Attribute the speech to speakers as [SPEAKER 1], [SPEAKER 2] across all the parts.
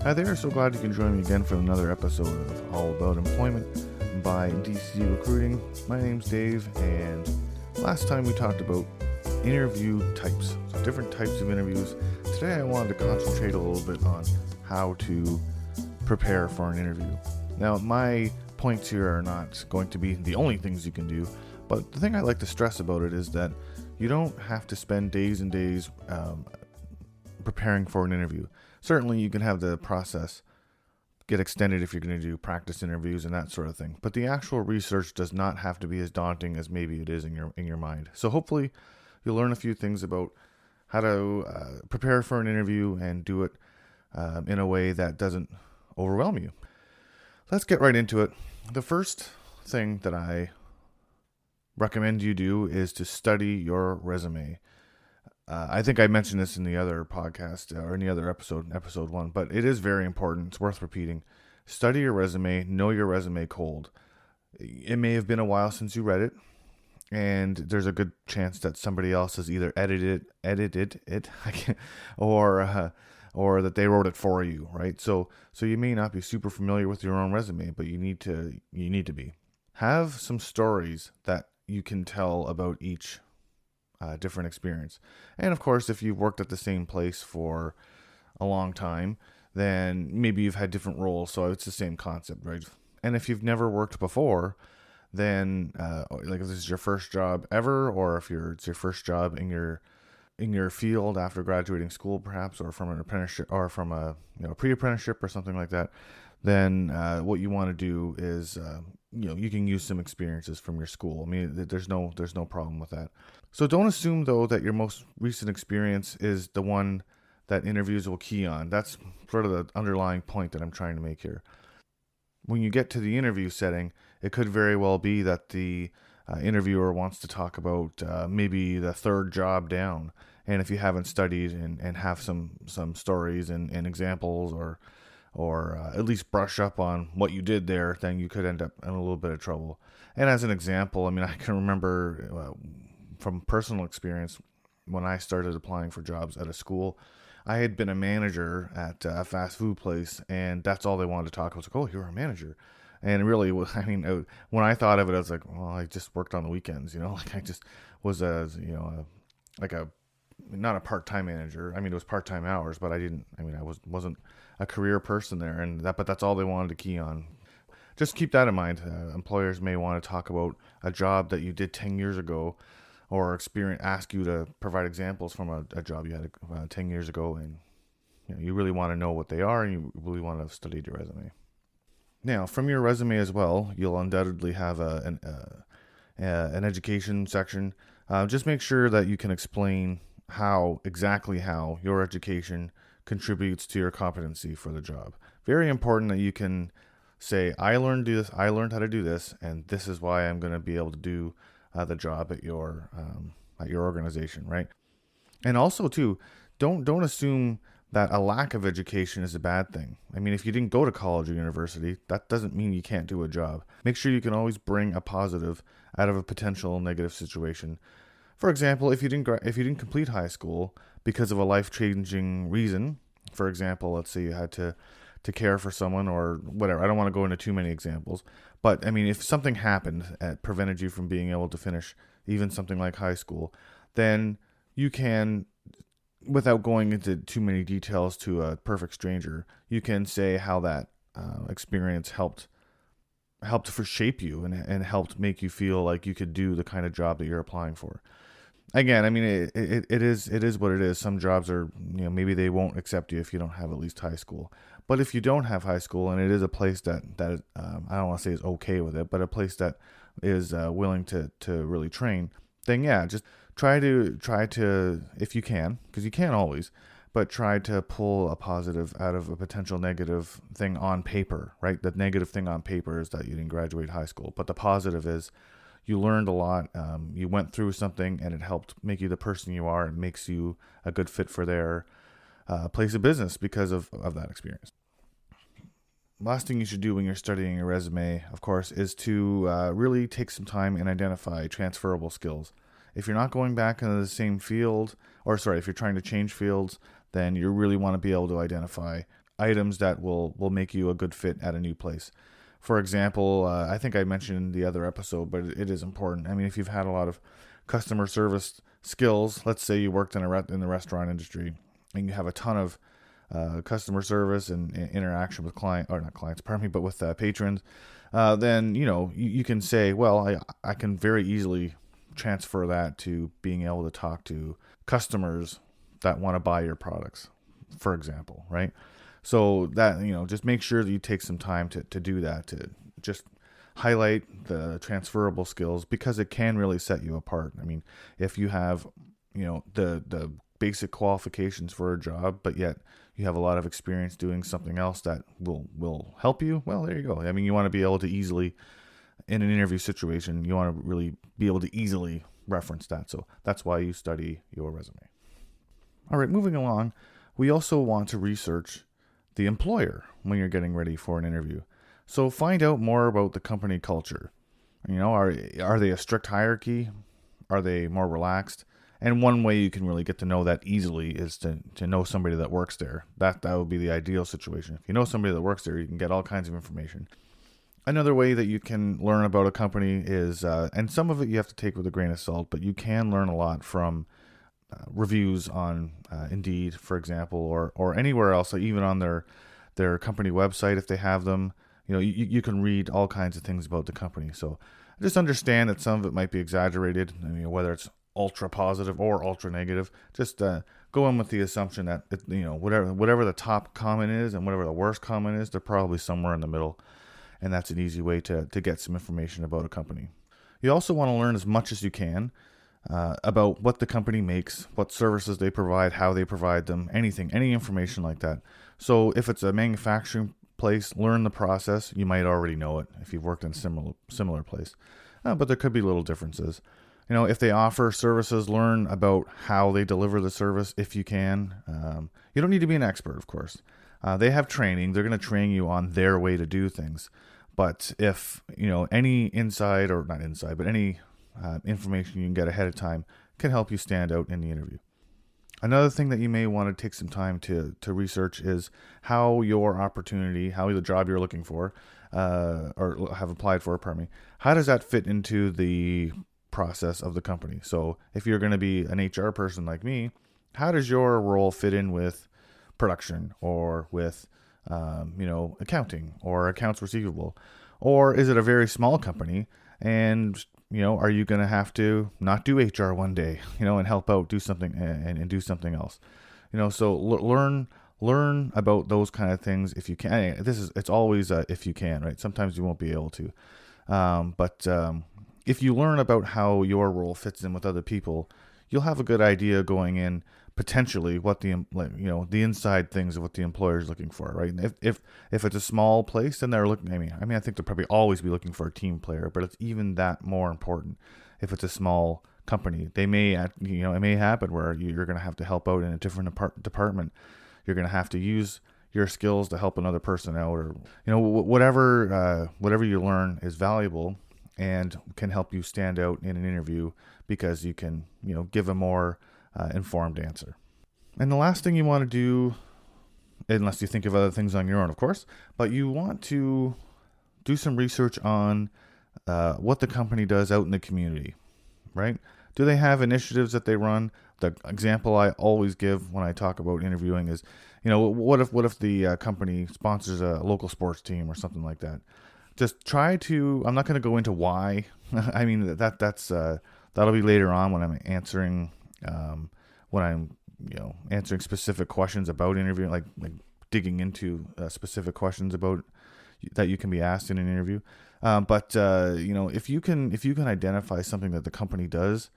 [SPEAKER 1] Hi there, so glad you can join me again for another episode of All About Employment by DC Recruiting. My name's Dave, and last time we talked about interview types, so different types of interviews. Today I wanted to concentrate a little bit on how to prepare for an interview. Now, my points here are not going to be the only things you can do, but the thing I like to stress about it is that you don't have to spend days and days preparing for an interview. Certainly you can have the process get extended if you're going to do practice interviews and that sort of thing. But the actual research does not have to be as daunting as maybe it is in your mind. So hopefully you'll learn a few things about how to prepare for an interview and do it in a way that doesn't overwhelm you. Let's get right into it. The first thing that I recommend you do is to study your resume. I think I mentioned this in the other podcast or in the other episode 1, but it is very important. It's worth repeating. Study your resume, know your resume cold. It may have been a while since you read it, and there's a good chance that somebody else has either edited it, or that they wrote it for you, right? So you may not be super familiar with your own resume, but you need to be. Have some stories that you can tell about each different experience. And of course, if you've worked at the same place for a long time, then maybe you've had different roles, so it's the same concept, right? And if you've never worked before, then like if this is your first job ever, or if it's your first job in your field after graduating school, perhaps, or from an apprenticeship, or from a pre-apprenticeship or something like that, then what you want to do is you can use some experiences from your school. I mean, there's no problem with that. So don't assume, though, that your most recent experience is the one that interviews will key on. That's sort of the underlying point that I'm trying to make here. When you get to the interview setting, it could very well be that the interviewer wants to talk about maybe the third job down. And if you haven't studied and have some stories and examples or at least brush up on what you did there, then you could end up in a little bit of trouble. And as an example, I mean, I can remember from personal experience when I started applying for jobs at a school, I had been a manager at a fast food place, and that's all they wanted to talk about. Like, oh, you're a manager. And really, I mean, when I thought of it, I was like, well, I just worked on the weekends, like I just was not a part-time manager. I mean, it was part-time hours, but I wasn't a career person there, but that's all they wanted to key on. Just keep that in mind. Employers may want to talk about a job that you did 10 years ago, or ask you to provide examples from a job you had 10 years ago, and you really want to know what they are, and you really want to have studied your resume. Now, from your resume as well, you'll undoubtedly have an education section. Just make sure that you can explain exactly how your education contributes to your competency for the job. Very important that you can say, I learned how to do this, and this is why I'm going to be able to do the job at your organization, right? And also, too, don't assume that a lack of education is a bad thing. I mean, if you didn't go to college or university, that doesn't mean you can't do a job. Make sure you can always bring a positive out of a potential negative situation. For example, if you didn't complete high school because of a life-changing reason, for example, let's say you had to care for someone or whatever. I don't want to go into too many examples, but I mean, if something happened that prevented you from being able to finish even something like high school, then you can, without going into too many details to a perfect stranger, you can say how that experience helped shape you and helped make you feel like you could do the kind of job that you're applying for. Again, I mean, it is what it is. Some jobs are, maybe they won't accept you if you don't have at least high school. But if you don't have high school, and it is a place that I don't want to say is okay with it, but a place that is willing to really train, then yeah, just try to, if you can, because you can't always, but try to pull a positive out of a potential negative thing on paper, right? The negative thing on paper is that you didn't graduate high school, but the positive is you learned a lot, you went through something, and it helped make you the person you are. It makes you a good fit for their place of business because of that experience. Last thing you should do when you're studying your resume, of course, is to really take some time and identify transferable skills. If you're not going back into the same field, if you're trying to change fields, then you really want to be able to identify items that will make you a good fit at a new place. For example, I think I mentioned in the other episode, but it is important. I mean, if you've had a lot of customer service skills, let's say you worked in in the restaurant industry and you have a ton of customer service and interaction with but with patrons, then you can say, well, I can very easily transfer that to being able to talk to customers that want to buy your products, for example, right? So that, just make sure that you take some time to do that, to just highlight the transferable skills, because it can really set you apart. I mean, if you have, the basic qualifications for a job, but yet you have a lot of experience doing something else that will help you, well, there you go. I mean, you want to be able to easily, in an interview situation, you want to really be able to easily reference that. So that's why you study your resume. All right, moving along, we also want to research the employer when you're getting ready for an interview. So find out more about the company culture. Are they a strict hierarchy? Are they more relaxed? And one way you can really get to know that easily is to know somebody that works there. That would be the ideal situation. If you know somebody that works there, you can get all kinds of information. Another way that you can learn about a company is, and some of it you have to take with a grain of salt, but you can learn a lot from reviews on Indeed, for example, or anywhere else, like even on their company website if they have them. You can read all kinds of things about the company. So just understand that some of it might be exaggerated. I mean, whether it's ultra positive or ultra negative, just go in with the assumption that whatever the top comment is and whatever the worst comment is, they're probably somewhere in the middle, and that's an easy way to get some information about a company. You also want to learn as much as you can about what the company makes, what services they provide, how they provide them, any information like that. So if it's a manufacturing place, learn the process. You might already know it if you've worked in similar place, but there could be little differences. If they offer services, learn about how they deliver the service if you can. You don't need to be an expert, of course. They have training. They're going to train you on their way to do things. But if, any inside, or not inside, but any information you can get ahead of time can help you stand out in the interview. Another thing that you may want to take some time to research is how the job you're looking for, or have applied for, how does that fit into the process of the company? So if you're going to be an HR person like me, how does your role fit in with production, or with, accounting or accounts receivable? Or is it a very small company, and are you going to have to not do HR one day, and help out, do something and do something else? So learn about those kind of things if you can. It's always if you can, right? Sometimes you won't be able to. But if you learn about how your role fits in with other people, you'll have a good idea going in, potentially, what the inside things of what the employer is looking for, right? And if it's a small place, then they're looking. I think they'll probably always be looking for a team player, but it's even that more important if it's a small company. They may, it may happen where you're going to have to help out in a different department. You're going to have to use your skills to help another person out, or whatever you learn is valuable and can help you stand out in an interview, because you can give a more informed answer. And the last thing you want to do, unless you think of other things on your own, of course, but you want to do some research on what the company does out in the community, right? Do they have initiatives that they run? The example I always give when I talk about interviewing is, what if the company sponsors a local sports team or something like that? Just try to. I'm not going to go into why. I mean, that'll be later on when I'm answering answering specific questions about interviewing, like digging into specific questions about that you can be asked in an interview. But if you can identify something that the company does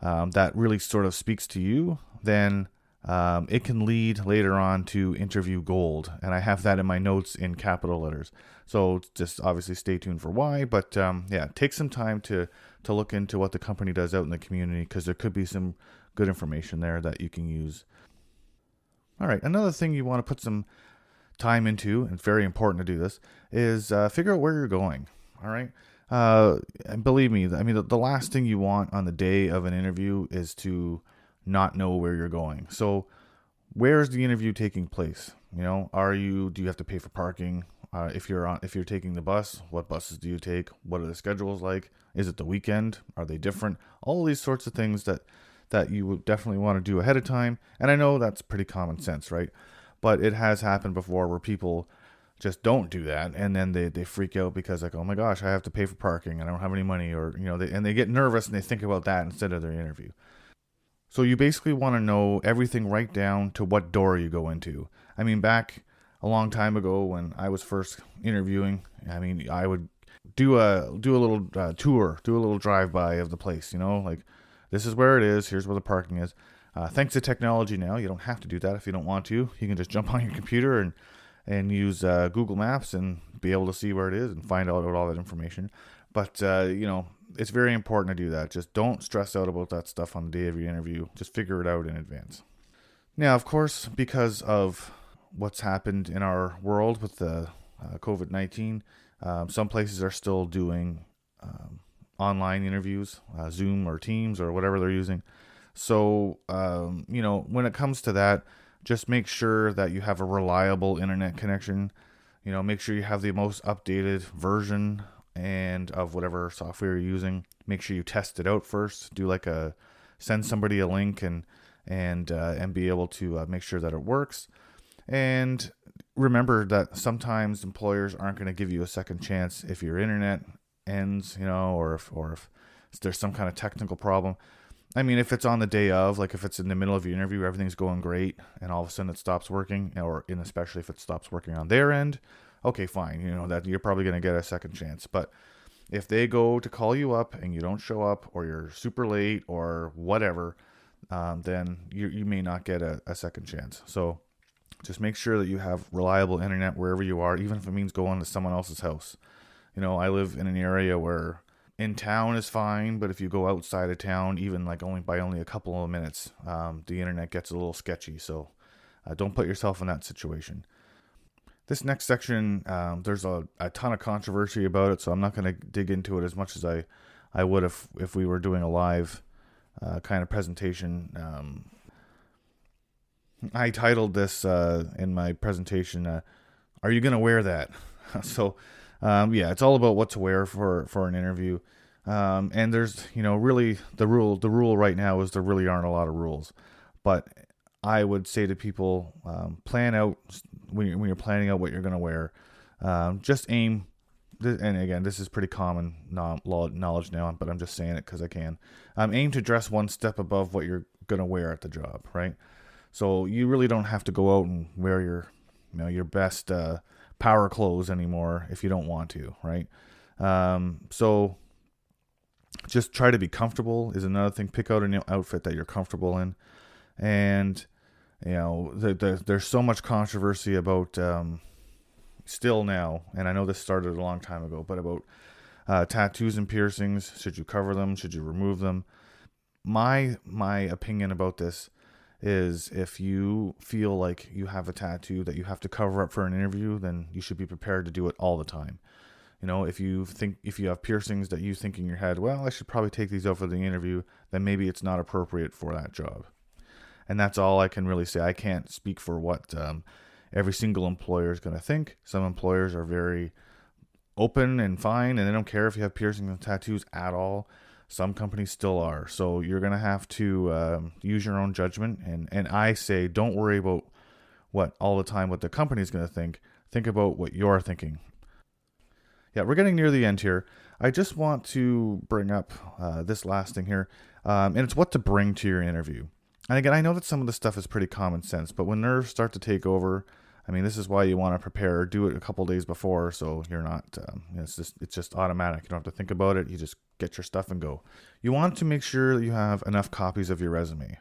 [SPEAKER 1] that really sort of speaks to you, then it can lead later on to interview gold. And I have that in my notes in capital letters. So just obviously stay tuned for why. But take some time to look into what the company does out in the community, because there could be some good information there that you can use. All right, another thing you want to put some time into, and it's very important to do this, is figure out where you're going. All right. And believe me, the last thing you want on the day of an interview is to not know where you're going. So where is the interview taking place? Do you have to pay for parking? If you're taking the bus, what buses do you take? What are the schedules like? Is it the weekend? Are they different? All these sorts of things that you would definitely want to do ahead of time. And I know that's pretty common sense, right? But it has happened before where people just don't do that, and then they freak out because, like, oh my gosh, I have to pay for parking, I don't have any money, or they get nervous and they think about that instead of their interview. So you basically want to know everything right down to what door you go into. I mean, back a long time ago when I was first interviewing, I would do a little tour, do a little drive-by of the place, like, this is where it is, here's where the parking is. Thanks to technology now, you don't have to do that if you don't want to. You can just jump on your computer and use Google Maps and be able to see where it is and find out all that information. But, it's very important to do that. Just don't stress out about that stuff on the day of your interview. Just figure it out in advance. Now, of course, because of what's happened in our world with the COVID-19, some places are still doing online interviews, Zoom or Teams or whatever they're using. So, when it comes to that, just make sure that you have a reliable internet connection. Make sure you have the most updated version and of whatever software you're using. Make sure you test it out first. Send somebody a link and be able to make sure that it works. And remember that sometimes employers aren't going to give you a second chance if your internet ends, or if there's some kind of technical problem. I mean, if it's on the day of, like if it's in the middle of your interview, everything's going great, and all of a sudden it stops working, especially if it stops working on their end, okay, fine. That you're probably going to get a second chance. But if they go to call you up and you don't show up, or you're super late or whatever, then you may not get a second chance. So just make sure that you have reliable internet wherever you are, even if it means going to someone else's house. I live in an area where in town is fine, but if you go outside of town, even like only a couple of minutes, the internet gets a little sketchy. So don't put yourself in that situation. This next section, there's a ton of controversy about it, so I'm not going to dig into it as much as I would if we were doing a live kind of presentation. I titled this in my presentation, "Are you going to wear that?" So, it's all about what to wear for an interview. And there's, really the rule right now is there really aren't a lot of rules. But I would say to people, plan out when you're planning out what you're going to wear. Just aim, and again, this is pretty common knowledge now, but I'm just saying it because I can. Aim to dress one step above what you're going to wear at the job, right? So you really don't have to go out and wear your best power clothes anymore if you don't want to, right? So just try to be comfortable is another thing. Pick out an outfit that you're comfortable in. And, there's so much controversy about, still now, and I know this started a long time ago, but about tattoos and piercings. Should you cover them? Should you remove them? My opinion about this is if you feel like you have a tattoo that you have to cover up for an interview, then you should be prepared to do it all the time. If you have piercings that you think in your head, well, I should probably take these out for the interview, then maybe it's not appropriate for that job. And that's all I can really say. I can't speak for what every single employer is going to think. Some employers are very open and fine, and they don't care if you have piercings and tattoos at all. Some companies still are. So you're going to have to use your own judgment. And I say, don't worry about what the company is going to think. Think about what you're thinking. Yeah, we're getting near the end here. I just want to bring up this last thing here. And it's what to bring to your interview. And again, I know that some of the stuff is pretty common sense, but when nerves start to take over, this is why you want to prepare. Do it a couple days before, so you're not. It's just automatic. You don't have to think about it. You just get your stuff and go. You want to make sure that you have enough copies of your resume.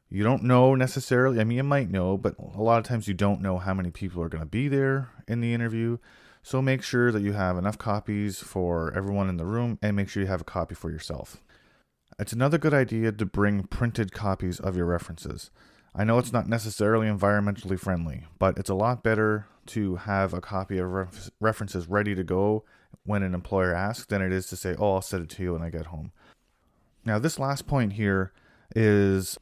[SPEAKER 1] You don't know necessarily. You might know, but a lot of times you don't know how many people are going to be there in the interview. So make sure that you have enough copies for everyone in the room, and make sure you have a copy for yourself. It's another good idea to bring printed copies of your references. I know it's not necessarily environmentally friendly, but it's a lot better to have a copy of references ready to go when an employer asks than it is to say, oh, I'll send it to you when I get home. Now, this last point here is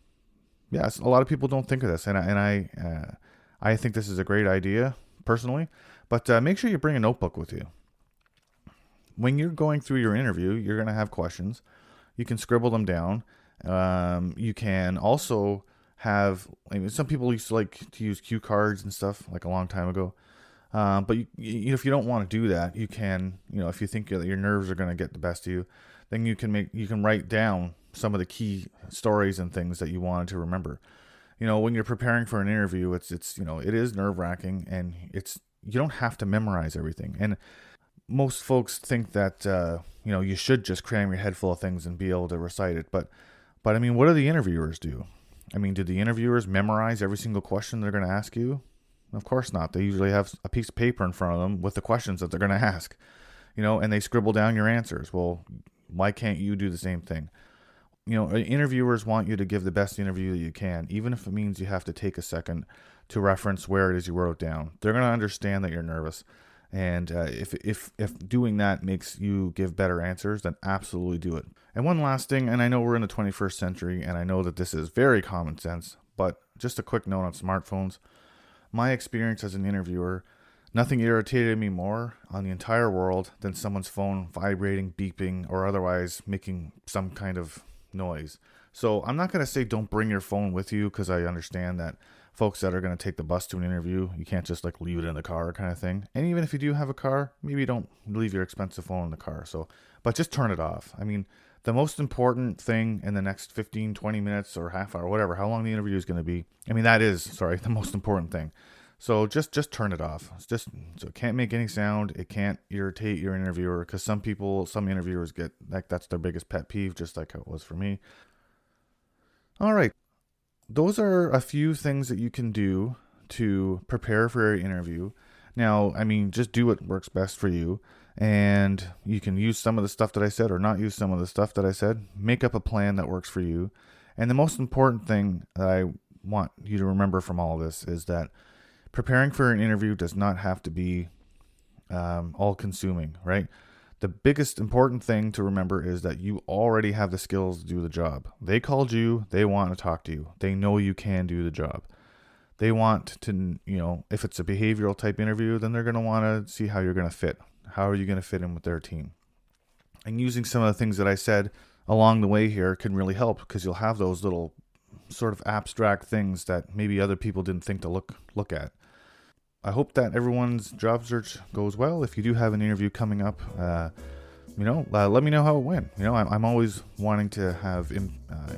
[SPEAKER 1] yes, a lot of people don't think of this, and I think this is a great idea personally. But make sure you bring a notebook with you. When you're going through your interview, you're going to have questions. You can scribble them down. You can also have, some people used to like to use cue cards and stuff like a long time ago. But if you don't want to do that, you can, if you think that your nerves are going to get the best of you, then you can write down some of the key stories and things that you wanted to remember. When you're preparing for an interview, it is nerve-wracking, and you don't have to memorize everything. And most folks think that you should just cram your head full of things and be able to recite it. But what do the interviewers do? Do the interviewers memorize every single question they're going to ask you? Of course not. They usually have a piece of paper in front of them with the questions that they're going to ask, and they scribble down your answers. Well, why can't you do the same thing? Interviewers want you to give the best interview that you can, even if it means you have to take a second to reference where it is you wrote it down. They're going to understand that you're nervous. And if doing that makes you give better answers, then absolutely do it. And one last thing, and I know we're in the 21st century, and I know that this is very common sense, but just a quick note on smartphones. My experience as an interviewer, nothing irritated me more on the entire world than someone's phone vibrating, beeping, or otherwise making some kind of noise. So I'm not going to say don't bring your phone with you, because I understand that folks that are going to take the bus to an interview, you can't just leave it in the car kind of thing. And even if you do have a car, maybe don't leave your expensive phone in the car. But just turn it off. The most important thing in the next 15, 20 minutes or half hour, whatever, how long the interview is going to be. That is, the most important thing. So just turn it off. So it can't make any sound. It can't irritate your interviewer, because some interviewers get that's their biggest pet peeve, just like how it was for me. All right. Those are a few things that you can do to prepare for your interview. Now, just do what works best for you. And you can use some of the stuff that I said or not use some of the stuff that I said. Make up a plan that works for you. And the most important thing that I want you to remember from all of this is that preparing for an interview does not have to be all-consuming, right? The biggest important thing to remember is that you already have the skills to do the job. They called you. They want to talk to you. They know you can do the job. They want to, if it's a behavioral type interview, then they're going to want to see how you're going to fit. How are you going to fit in with their team? And using some of the things that I said along the way here can really help, because you'll have those little sort of abstract things that maybe other people didn't think to look at. I hope that everyone's job search goes well. If you do have an interview coming up, let me know how it went. I'm always wanting to have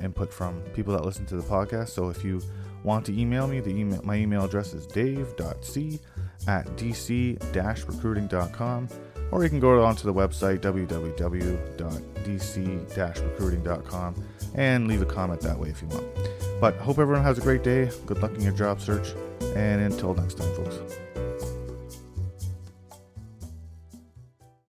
[SPEAKER 1] input from people that listen to the podcast. So if you want to email me, my email address is dave.c @dc-recruiting.com, or you can go onto the website www.dc-recruiting.com and leave a comment that way if you want. But hope everyone has a great day. Good luck in your job search, and until next time, folks.